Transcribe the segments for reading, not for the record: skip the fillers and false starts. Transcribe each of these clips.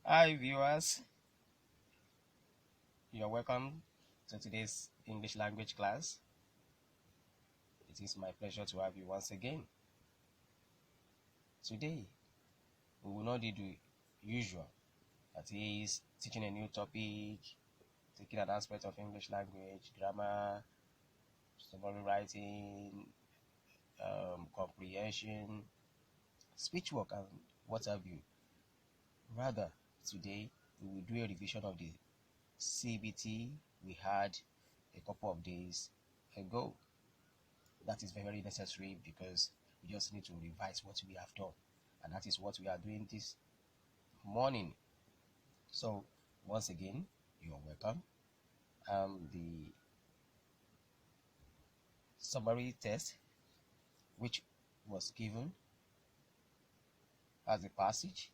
Hi, viewers. You're welcome to today's English language class. It is my pleasure to have you once again. Today, we will not do the usual, that is, teaching a new topic, taking an aspect of English language, grammar, summary writing, comprehension, speech work, and what have you. Rather, today, we will do a revision of the CBT we had a couple of days ago. That is very necessary because we just need to revise what we have done, and that is what we are doing this morning. So once again, you're welcome. The summary test which was given as a passage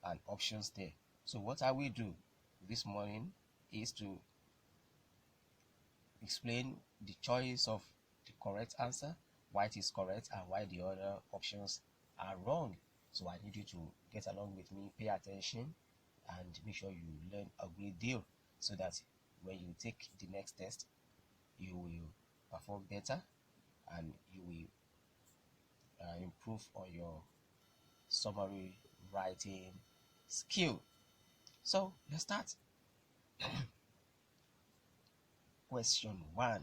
and options there. So what I will do this morning is to explain the choice of the correct answer, why it is correct, and why the other options are wrong. So I need you to get along with me, pay attention, and make sure you learn a great deal so that when you take the next test, you will perform better and you will improve on your summary writing skill. So let's start. Question one.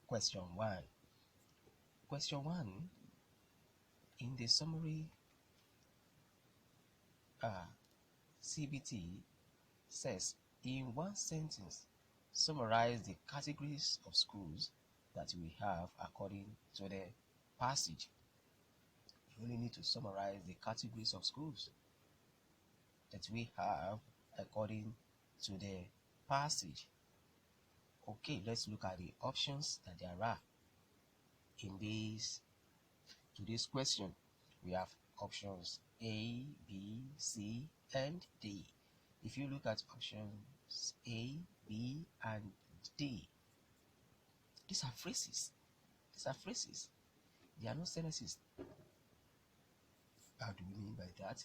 Question one. Question one. In the summary CBT says, in one sentence, summarize the categories of schools that we have according to the passage. You only need to summarize the categories of schools that we have according to the passage. Okay, let's look at the options that there are in today's question. We have options A, B, C, and D. If you look at options A, B, and D, these are phrases. These are phrases. They are not sentences. How do we mean by that?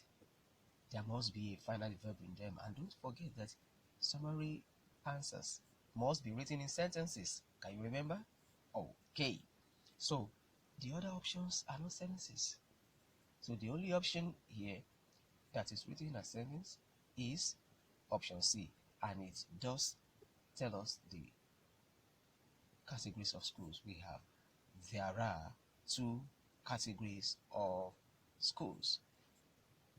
There must be a final verb in them. And don't forget that summary answers must be written in sentences. Can you remember? Okay. So the other options are not sentences. So the only option here that is written in a sentence is option C, and it does tell us the categories of schools we have. There are two categories of schools.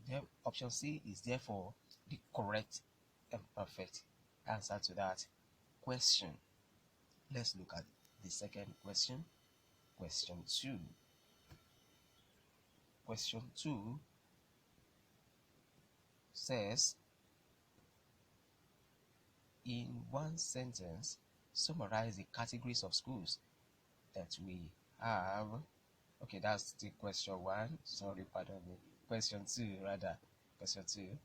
Then option C is therefore the correct and perfect answer to that question. Let's look at the second question. Question 2. Question 2 says, in one sentence, summarize the categories of schools that we have. Okay, that's the question 1. Sorry, pardon me. Question 2, rather. Question 2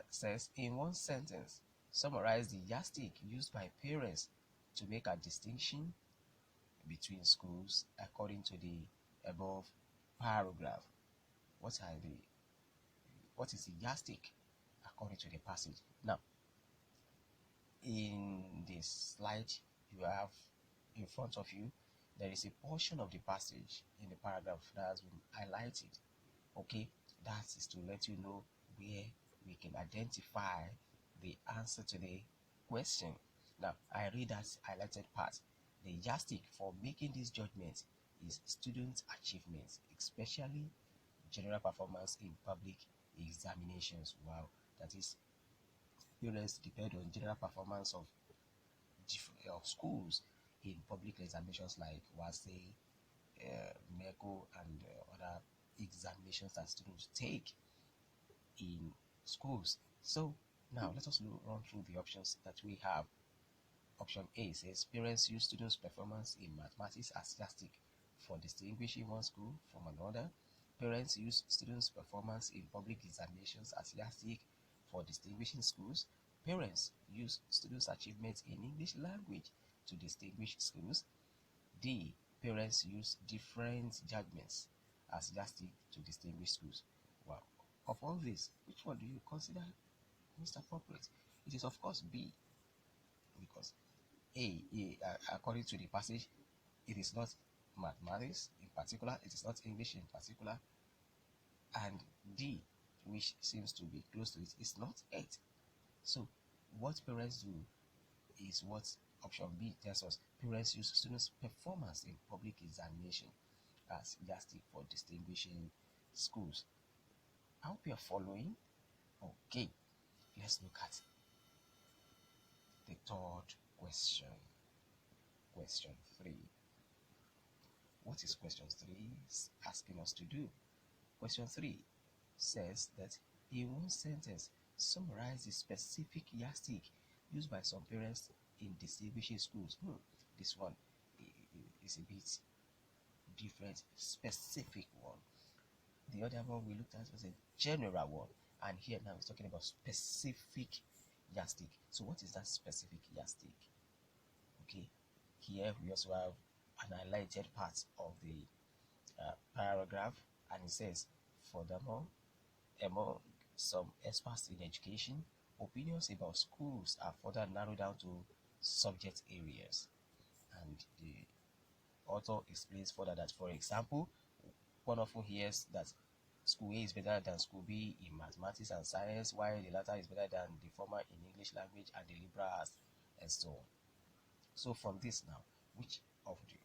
says, in one sentence, summarize the yardstick used by parents to make a distinction between schools according to the above paragraph. What is the yardstick according to the passage? Now, in this slide you have in front of you, there is a portion of the passage in the paragraph that has been highlighted. Okay, that is to let you know where we can identify the answer to the question. Now, I read that highlighted part. The yardstick for making this judgment is student achievements, especially general performance in public examinations. Wow, that is, students depend on general performance of schools in public examinations like WASE, NECO, and other examinations that students take in schools. So now let us run through the options that we have. Option A says parents use students' performance in mathematics as yardstick for distinguishing one school from another. Parents use students' performance in public examinations as yardstick for distinguishing schools. Parents use students' achievements in English language to distinguish schools. D. Parents use different judgments as yardstick to distinguish schools. Wow. Of all this, which one do you consider most appropriate? It is of course B, because according to the passage, it is not mathematics in particular, it is not English in particular, and D, which seems to be close to it, is not 8. So what parents do is what option B tells us. Parents use students' performance in public examination as yardstick for distinguishing schools. I hope you're following. Okay, let's look at the third question. Question 3. What is question 3 asking us to do? Question 3 says that in one sentence, summarize the specific yardstick used by some parents in distinguishing schools. This one is a bit different, specific one. The other one we looked at was a general one, and here now it's talking about specific yardstick. So what is that specific yardstick? Okay, here we also have an highlighted part of the paragraph, and it says, furthermore, among some experts in education, opinions about schools are further narrowed down to subject areas. And the author explains further that, for example, one often hears that school A is better than school B in mathematics and science, while the latter is better than the former in English language and the liberal arts, and so on. So from this now, which of the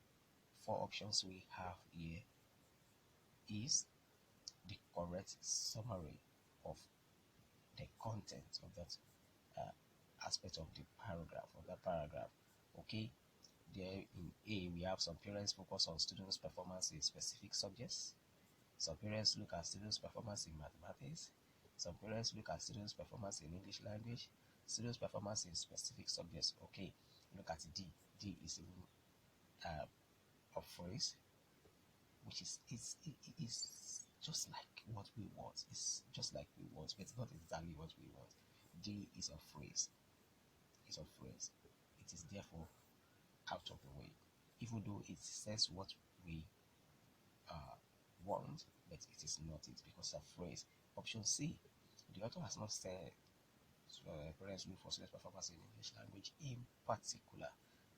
4 options we have here is the correct summary of the content of that aspect of the paragraph, Okay, there in A we have some parents focus on students' performance in specific subjects. Some parents look at students' performance in mathematics. Some parents look at students' performance in English language. Students' performance in specific subjects. Okay, look at D. D is even a phrase which is just like what we want. It's just like we want, but it's not exactly what we want. D is a phrase. It's a phrase. It is therefore out of the way, even though it says what we want, but it is not it because of phrase. Option C, the author has not said parents look for students' performance in English language in particular.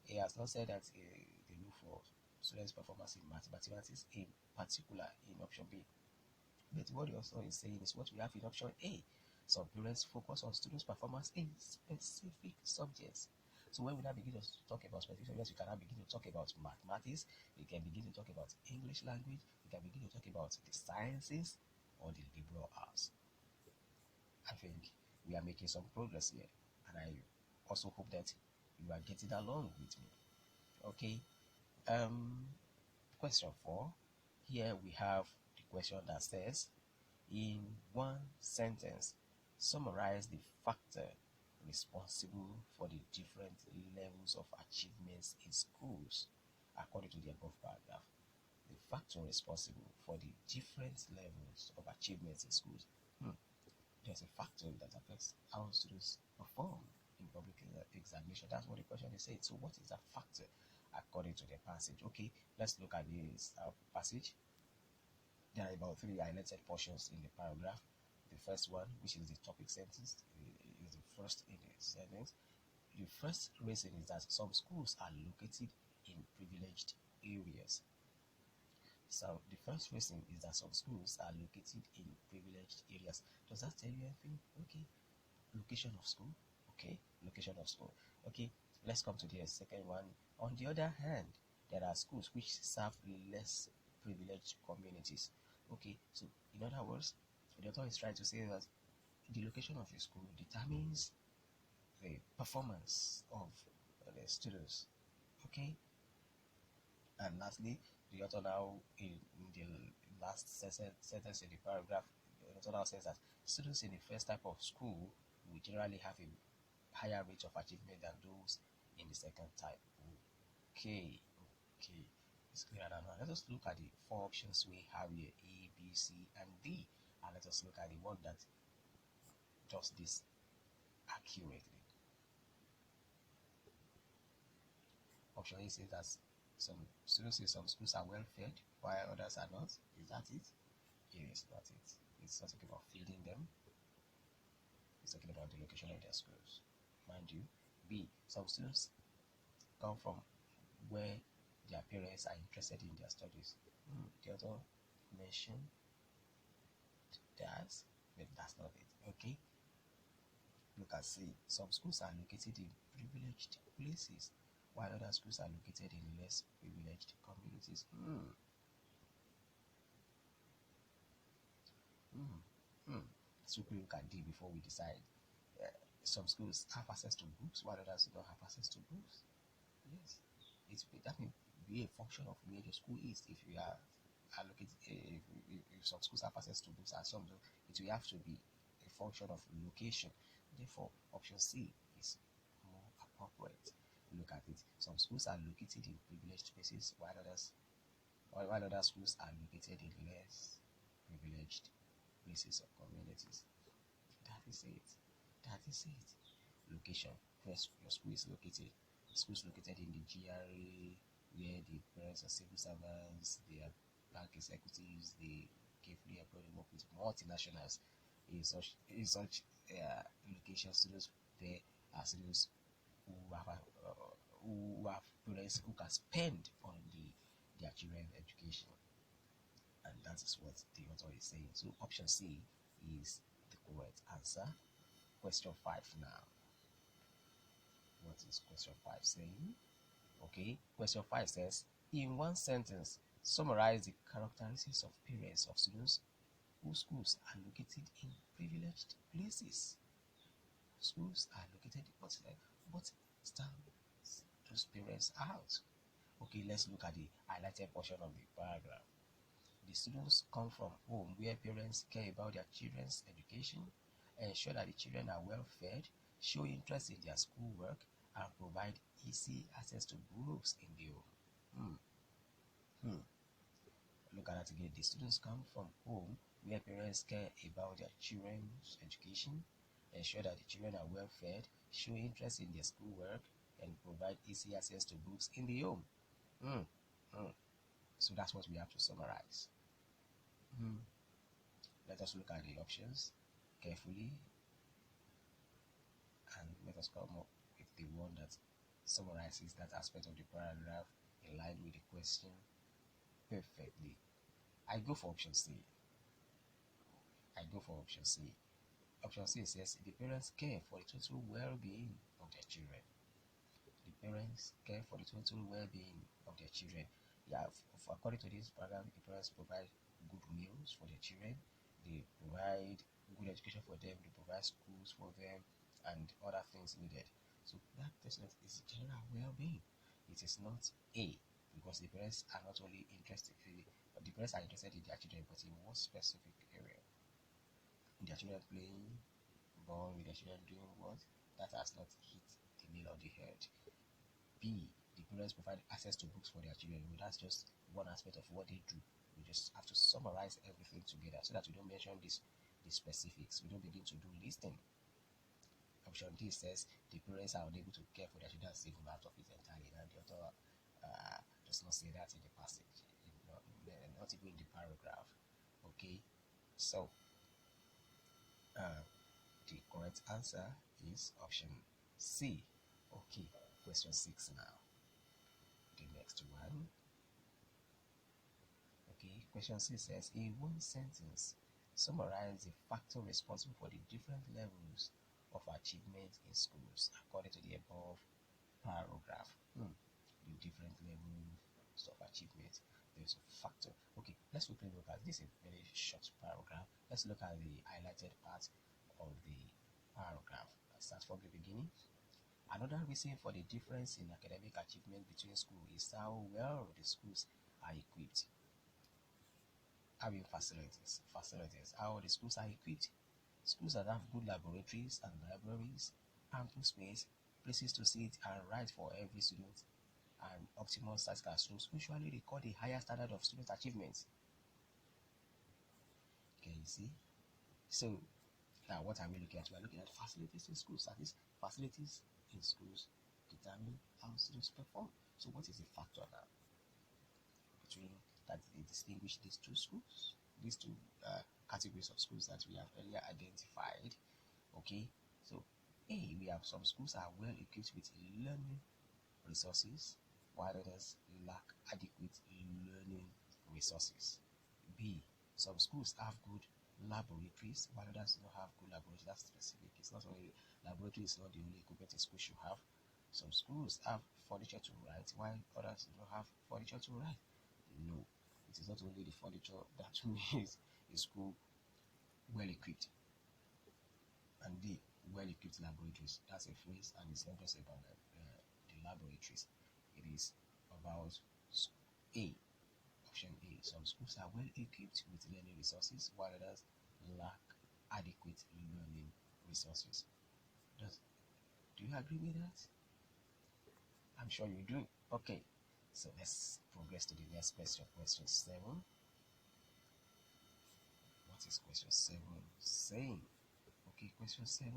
He has not said that they look for students' performance in mathematics in particular in option B. But what the author is saying is what we have in option A. Some parents focus on students' performance in specific subjects. So when we now begin to talk about specific subjects, we can now begin to talk about mathematics, we can begin to talk about English language, we can begin to talk about the sciences or the liberal arts. I think we are making some progress here, and I also hope that you are getting along with me. Okay, question 4. Here we have the question that says, in one sentence, summarize the factor responsible for the different levels of achievements in schools according to the above paragraph. The factor responsible for the different levels of achievements in schools. There's a factor that affects how students perform in public examination. That's what the question is saying. So what is that factor according to the passage? Okay, let's look at this passage. There are about 3 highlighted portions in the paragraph. The first one, which is the topic sentence, is the first in the sentence. The first reason is that some schools are located in privileged areas. So the first reason is that some schools are located in privileged areas. Does that tell you anything? Okay. Location of school. Okay. Location of school. Okay. Let's come to the second one. On the other hand, there are schools which serve less privileged communities. Okay. So in other words, the author is trying to say that the location of your school determines the performance of the students. Okay. And lastly, the author now in the last sentence in the paragraph, the author now says that students in the first type of school will generally have a higher rate of achievement than those in the second type. Okay, it's clear now. Let us look at the 4 options we have here: A, B, C, and D, and let us look at the one that does this accurately. Option A says that some students in some schools are well fed while others are not. Is that it? It is not it. It's not talking about feeding them. It's talking about the location of their schools. Mind you, B, some students come from where their parents are interested in their studies. The author mentioned that, but that's not it. Okay, look at C. Some schools are located in privileged places, while other schools are located in less privileged communities. Let's quickly look at D before we decide. Uh, some schools have access to books, while others do not have access to books. Yes, that may be a function of where your school is. If you are allocated, if some schools have access to books and some don't, it will have to be a function of location. Therefore, option C is more appropriate. Look at it. Some schools are located in privileged places, while other schools are located in less privileged places or communities. That is it. That is it. Location. First, your school is located. The school is located in the GRA, where the parents are civil servants, they are bank executives, they carefully employ and work with multinationals. In such locations, students there are students who have parents who can spend on their children's education, and that is what the author is saying. So option C is the correct answer. Question 5 now. What is question 5 saying? Okay, question 5 says, in one sentence, summarize the characteristics of parents of students whose schools are located in privileged places. Schools are located, but stand those parents out. Okay, let's look at the highlighted portion of the paragraph. The students come from home where parents care about their children's education, ensure that the children are well fed, show interest in their schoolwork, and provide easy access to books in the home. Look at that again. The students come from home where parents care about their children's education, ensure that the children are well fed, show interest in their schoolwork, and provide easy access to books in the home. So that's what we have to summarize. Let us look at the options carefully and let us come up with the one that summarizes that aspect of the paragraph in line with the question perfectly. I go for option C. Option C says the parents care for the total well-being of their children. The parents care for the total well-being of their children. Yeah, according to this paragraph, the parents provide good meals for their children. They provide good education for them. They provide schools for them and other things needed. So that assessment is general well-being. It is not A, because the parents are not only interested. The parents are interested in their children, but in one specific area. Their children playing ball with their children doing what? That has not hit the nail on the head. B, the parents provide access to books for their children. Well, that's just one aspect of what they do. We just have to summarize everything together so that we don't mention the specifics. We don't begin to do listing. Option D says the parents are unable to care for their children, save them out of it entirely. And the author does not say that in the passage, not even in the paragraph. Okay, so the correct answer is option C. Okay, question 6 now. The next one. Okay, question 6 says, in one sentence, summarize the factor responsible for the different levels of achievement in schools according to the above paragraph. The different levels of achievement. There's a factor. Okay, let's quickly look at this. Is a very short paragraph. Let's look at the highlighted part of the paragraph. Let's start from the beginning. Another reason for the difference in academic achievement between schools is how well the schools are equipped. Having facilities. How the schools are equipped. Schools that have good laboratories and libraries, ample space, places to sit and write for every student, and optimal size classrooms usually record a higher standard of student achievement. Okay, you see? So now what are we looking at? We are looking at facilities in schools. That is, facilities in schools determine how students perform. So what is the factor now between that they distinguish these two schools, these two categories of schools that we have earlier identified? Okay, So A, we have some schools are well equipped with learning resources, while others lack adequate learning resources. B, some schools have good laboratories, while others don't have good laboratories. That's specific. It's not only laboratory is not the only equipment a school should have. Some schools have furniture to write, while others do not have furniture to write. No, it is not only the furniture that makes a school well equipped. And D, well equipped laboratories. That's a phrase, and it's not just about the laboratories. It is about A, option A. Some schools are well equipped with learning resources, while others lack adequate learning resources. Do you agree with that? I'm sure you do. Okay, so let's progress to the next question. Question 7. What is question 7 saying? Okay, question 7.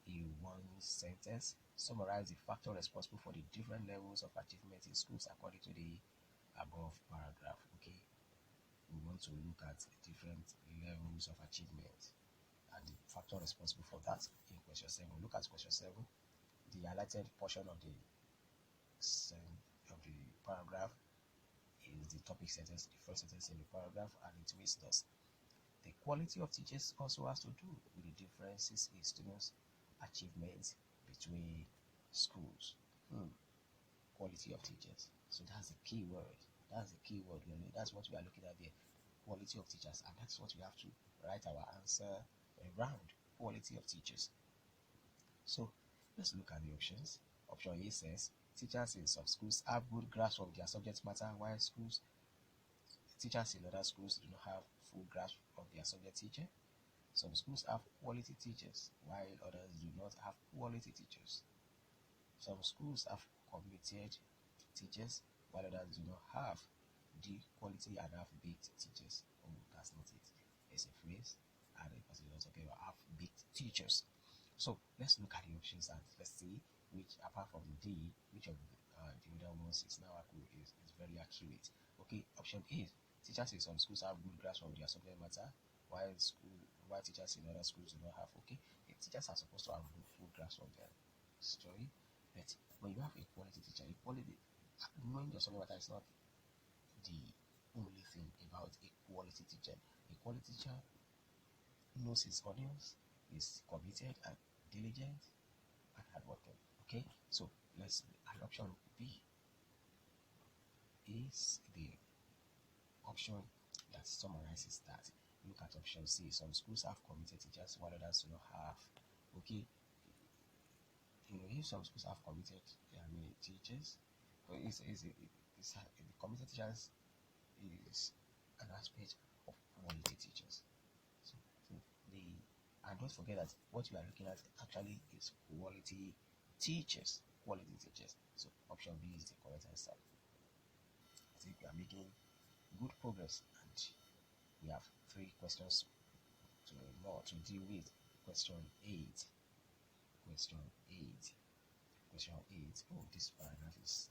In one sentence, summarize the factor responsible for the different levels of achievement in schools according to the above paragraph. Okay, we want to look at different levels of achievement and the factor responsible for that in question 7. Look at question 7. The highlighted portion of the paragraph is the topic sentence, the first sentence in the paragraph, and it reads thus: the quality of teachers also has to do with the differences in students' achievements between schools. Quality of teachers. So that's the key word. That's the key word, really. That's what we are looking at there. Quality of teachers, and that's what we have to write our answer around. Quality of teachers. So let's look at the options. Option A says teachers in some schools have good grasp of their subject matter, while teachers in other schools do not have full grasp of their subject teacher. Some schools have quality teachers, while others do not have quality teachers. Some schools have committed teachers, while others do not have the quality and half-baked teachers. Oh, that's not it. It's a phrase, and the person is talking about half-baked teachers. So let's look at the options and let's see which, apart from D, which of the other ones is now is very accurate. Okay, option A: teachers in some schools have good grasp of their subject matter, while teachers in other schools do not have. Okay, the teachers are supposed to have full grasp of their story, but when you have a quality teacher, knowing your subject matter is not the only thing about a quality teacher. A quality teacher knows his audience, is committed and diligent and hardworking. Okay, so let's option B is the option that summarizes that. Look at option C. Some schools have committed teachers, while others do not have. Okay, if some schools have committed teachers, but the committed teachers is an aspect of quality teachers. So and don't forget that what we are looking at actually is quality teachers. Quality teachers. So option B is the correct answer. I think we are making good progress, and we have 3 questions to deal with. Question 8. Question 8. Question 8. Oh, this paragraph is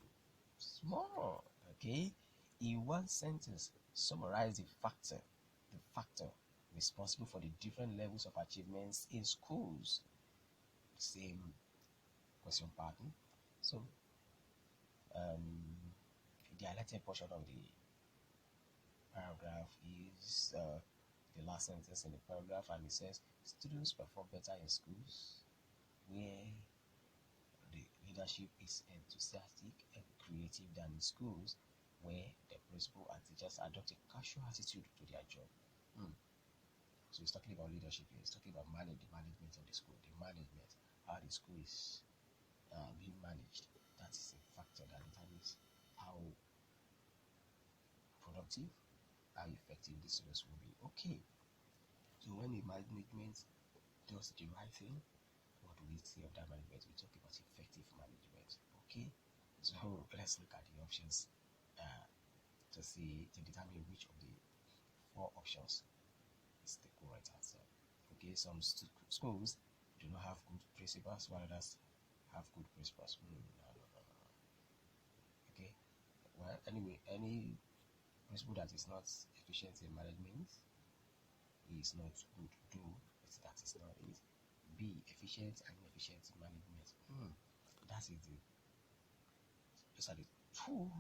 small. Okay. In one sentence, summarize the factor responsible for the different levels of achievements in schools. Same question pattern. So the highlighted portion of the paragraph is the last sentence in the paragraph, and it says students perform better in schools where the leadership is enthusiastic and creative than in schools where the principal and teachers adopt a casual attitude to their job. So he's talking about leadership here. He's talking about the management of the school, how the school is being managed. That is a factor that determines how productive, how effective the students will be. Okay, so when the management does the right thing, what do we say of that management? We talk about effective management. Okay, so let's look at the options to determine which of the 4 options is the correct answer. Okay, some schools do not have good principals, while others have good principals. No. Okay, well, anyway, any principal that is not efficient in management is not good. That is not it. B, efficient and inefficient management. That is the those are the two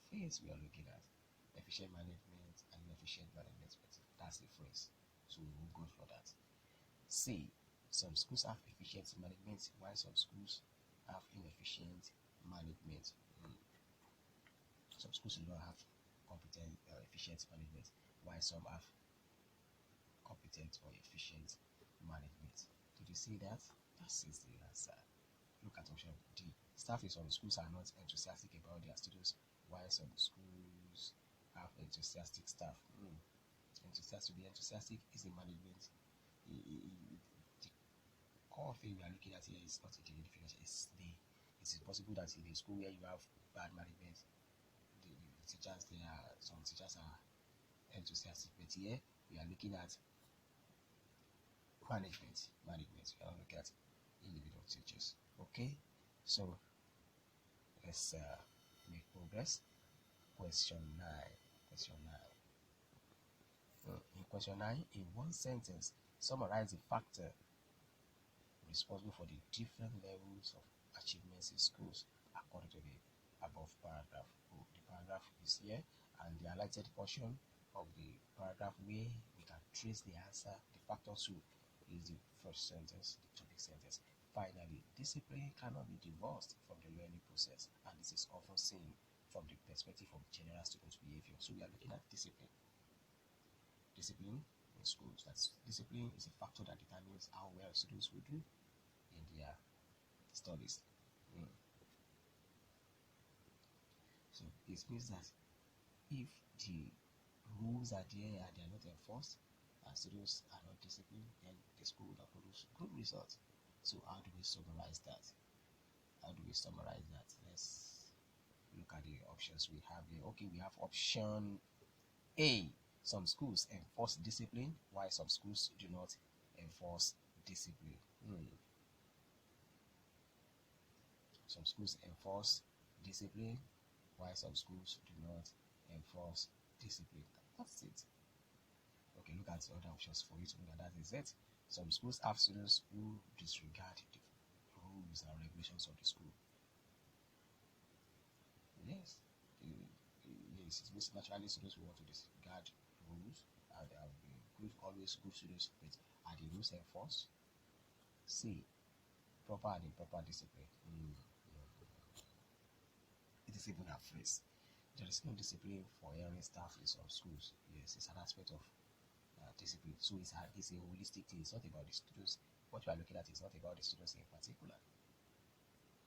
things we are looking at. Efficient management and inefficient management. That's the phrase. So we will go for that. C. Some schools have efficient management while some schools have inefficient management. Some schools do not have competent efficient management while some have competent or efficient management. Did you see that? That is the answer. Look at option D. Staff in some schools are not enthusiastic about their students, while some schools have enthusiastic staff. To be enthusiastic is a management. The core thing we are looking at here is not a differentiation. It is possible that in a school where you have bad management, the teachers some teachers are enthusiastic, but here we are looking at management. We are not looking at individual teachers. Okay, so let's make progress. Question 9. In question 9, in one sentence, summarize the factor responsible for the different levels of achievements in schools according to the above paragraph. The paragraph is here, and the highlighted portion of the paragraph where we can trace the answer, the factor 2, is the first sentence, the topic sentence. Finally, discipline cannot be divorced from the learning process, and this is often seen from the perspective of general student behavior. So we are looking at discipline. Discipline in schools. Discipline is a factor that determines how well students will do in their studies. So it means that if the rules are there and they are not enforced, and students are not disciplined, then the school will not produce good results. So how do we summarize that? Let's look at the options we have here. Okay, we have option A. Some schools enforce discipline, while some schools do not enforce discipline. Some schools enforce discipline, while some schools do not enforce discipline. That's it. Okay, look at the other options for you to know that is it. Some schools have students who disregard the rules and regulations of the school. Yes, it's most naturally students who want to disregard rules, and they have been always good students, but are the rules enforced? C. Proper and improper discipline. It is even a phrase. There is no discipline for erring staff in some schools. Yes, it's an aspect of discipline. So it's a holistic thing. It's not about the students. What you are looking at is not about the students in particular.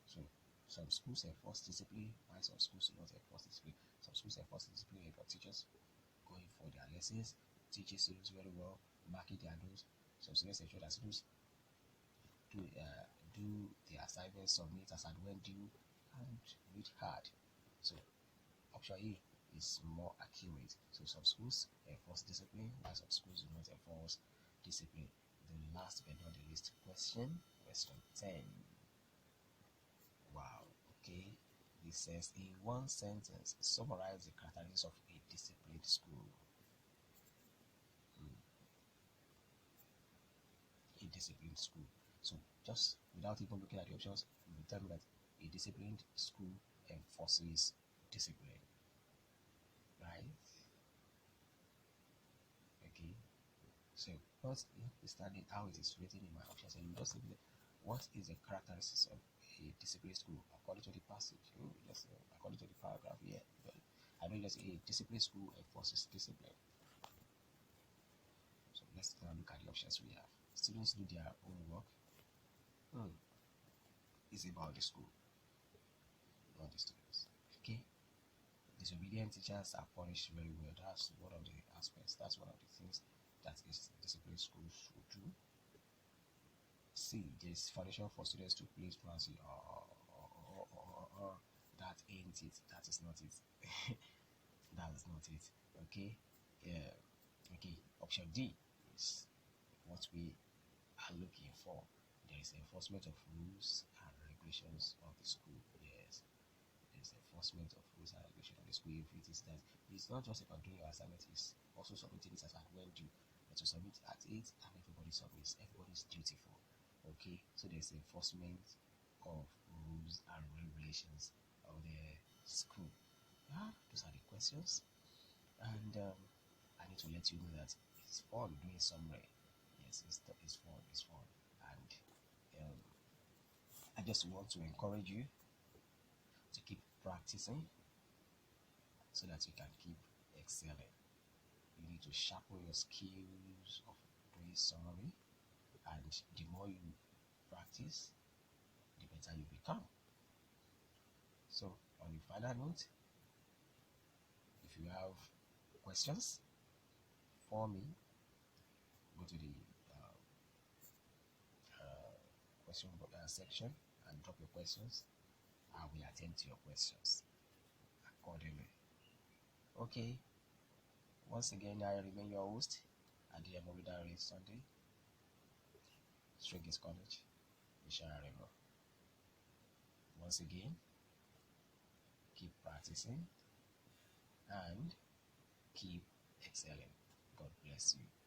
So some schools enforce discipline, while some schools do not enforce discipline. Some schools enforce discipline about teachers going for their lessons, teaching students very well, marking their notes. Some students ensure that students do their assignments, submit as and when due, and read hard. So option A is more accurate. So some schools enforce discipline, while some schools do not enforce discipline. The last but not the least question 10. Wow, okay. This says, in one sentence, summarize the characteristics of a disciplined school. A disciplined school. So just without even looking at the options, you will tell me that a disciplined school enforces discipline. Right? Okay. So notwithstanding how it is written in my options, and you just say, what is the characteristics of a disciplined school according to the passage? Just according to the paragraph here. I mean, let's say a disciplined school enforces discipline. So let's now look at the options we have. Students do their own work. It's about the school, not the students. Okay. Disobedient teachers are punished very well. That's one of the aspects. That's one of the things that is disciplined schools should do. C. There's foundation for students to play truancy. That ain't it. That is not it. That is not it. Okay. Okay. Option D is what we are looking for. There is enforcement of rules and regulations of the school. Yes. There's enforcement of rules and regulations of the school. If it is that, it's not just about doing your assignment, it's also submitting it as at when due. But to submit at 8 and everybody submits, everybody is dutiful. Okay, so there's enforcement of rules and regulations of the school. Yeah, those are the questions. And I need to let you know that it's fun doing summary. Yes, it's fun, it's fun. And um, I just want to encourage you to keep practicing so that you can keep excelling. You need to sharpen your skills of doing summary, and the more you practice, the better you become. So, on the final note, if you have questions for me, go to the question section and drop your questions. I will attend to your questions accordingly. Okay, once again, I remain your host, Adia Moridare Sunday, Strength College, Ishararemo. Once again, keep practicing and keep excelling. God bless you.